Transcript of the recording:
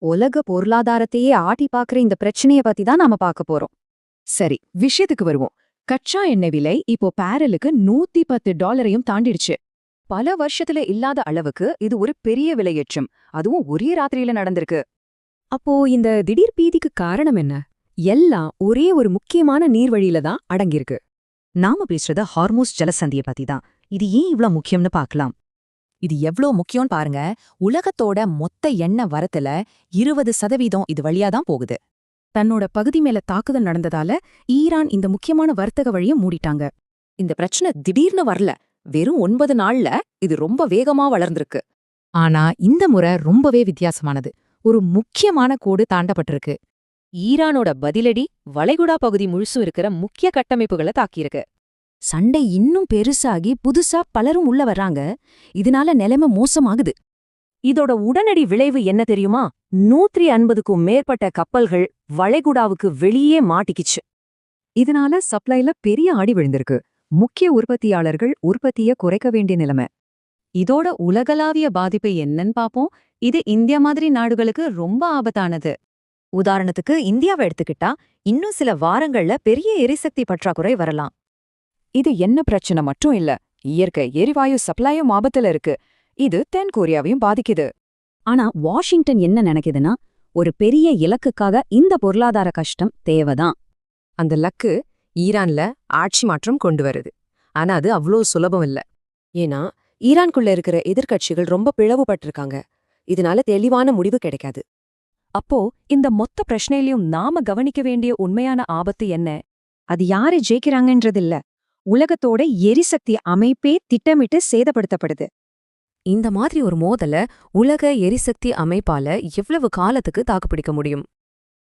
உலக பொருளாதாரத்தையே ஆட்டி பாக்குற இந்த பிரச்சனைய பத்தி தான் நாம பார்க்க போறோம். சரி, விஷயத்துக்கு வருவோம். கச்சா எண்ணெய் விலை இப்போ பேரலுக்கு $110 தாண்டிடுச்சு. பல வருஷத்துல இல்லாத அளவுக்கு இது ஒரு பெரிய விலையேற்றம், அதுவும் ஒரே ராத்திரியில நடந்திருக்கு. அப்போ இந்த திடீர் பீதிக்கு காரணம் என்ன? எல்லாம் ஒரே ஒரு முக்கியமான நீர்வழியில தான் அடங்கியிருக்கு. நாம பேசுறது ஹார்மோஸ் ஜலசந்தியை பத்தி தான். இது ஏன் இவ்ளோ முக்கியம்னு பார்க்கலாம். இது எவ்ளோ முக்கியம்னு பாருங்க. உலகத்தோட மொத்த எண்ணெய் வரத்துல 20% இது வழியாதான் போகுது. தன்னோட பகுதி மேல தாக்குதல் நடந்ததால ஈரான் இந்த முக்கியமான வர்த்தக வழியை மூடிட்டாங்க. இந்த பிரச்சனை திடீர்னு வரல, வெறும் 9 நாள்ல இது ரொம்ப வேகமா வளர்ந்திருக்கு. ஆனா இந்த முறை ரொம்பவே வித்தியாசமானது. ஒரு முக்கியமான கோடு தாண்டப்பட்டிருக்கு. ஈரானோட பதிலடி வளைகுடா பகுதி முழுசும் இருக்கிற முக்கிய கட்டமைப்புகளை தாக்கியிருக்கு. சண்டை இன்னும் பெருசாகி புதுசா பலரும் உள்ள வர்றாங்க. இதனால நிலைமை மோசமாகுது. இதோட உடனடி விளைவு என்ன தெரியுமா? 150க்கும் மேற்பட்ட கப்பல்கள் வளைகுடாவுக்கு வெளியே மாட்டிக்கிச்சு. இதனால சப்ளைல பெரிய ஆடி விழுந்திருக்கு. முக்கிய உற்பத்தியாளர்கள் உற்பத்திய குறைக்க வேண்டிய நிலைமை. இதோட உலகளாவிய பாதிப்பு என்னன்னு பாப்போம். இது இந்தியா மாதிரி நாடுகளுக்கு ரொம்ப ஆபத்தானது. உதாரணத்துக்கு இந்தியாவை எடுத்துக்கிட்டா இன்னும் சில வாரங்கள்ல பெரிய எரிசக்தி பற்றாக்குறை வரலாம். இது என்ன பிரச்சனை மட்டும் இல்ல, இயற்கை எரிவாயு சப்ளையும் ஆபத்துல இருக்கு. இது தென் கொரியாவையும் பாதிக்குது. ஆனா வாஷிங்டன் என்ன நினைக்குதுன்னா, ஒரு பெரிய இலக்குக்காக இந்த பொருளாதார கஷ்டம் தேவைதான். அந்த லக்கு ஈரான்ல ஆட்சி மாற்றம் கொண்டு வருது. ஆனா அது அவ்வளோ சுலபம் இல்ல. ஏன்னா ஈரான்குள்ள இருக்கிற எதிர்க்கட்சிகள் ரொம்ப பிளவுபட்டிருக்காங்க. இதனால தெளிவான முடிவு கிடைக்காது. அப்போ இந்த மொத்த பிரச்சனையிலையும் நாம கவனிக்க வேண்டிய உண்மையான ஆபத்து என்ன? அது யாரு ஜெயிக்கிறாங்கன்றதில்ல, உலகத்தோட எரிசக்தி அமைப்பே திட்டமிட்டு சேதப்படுத்தப்படுது. இந்த மாதிரி ஒரு மோதல உலக எரிசக்தி அமைப்பால எவ்வளவு காலத்துக்கு தாக்குப்பிடிக்க முடியும்?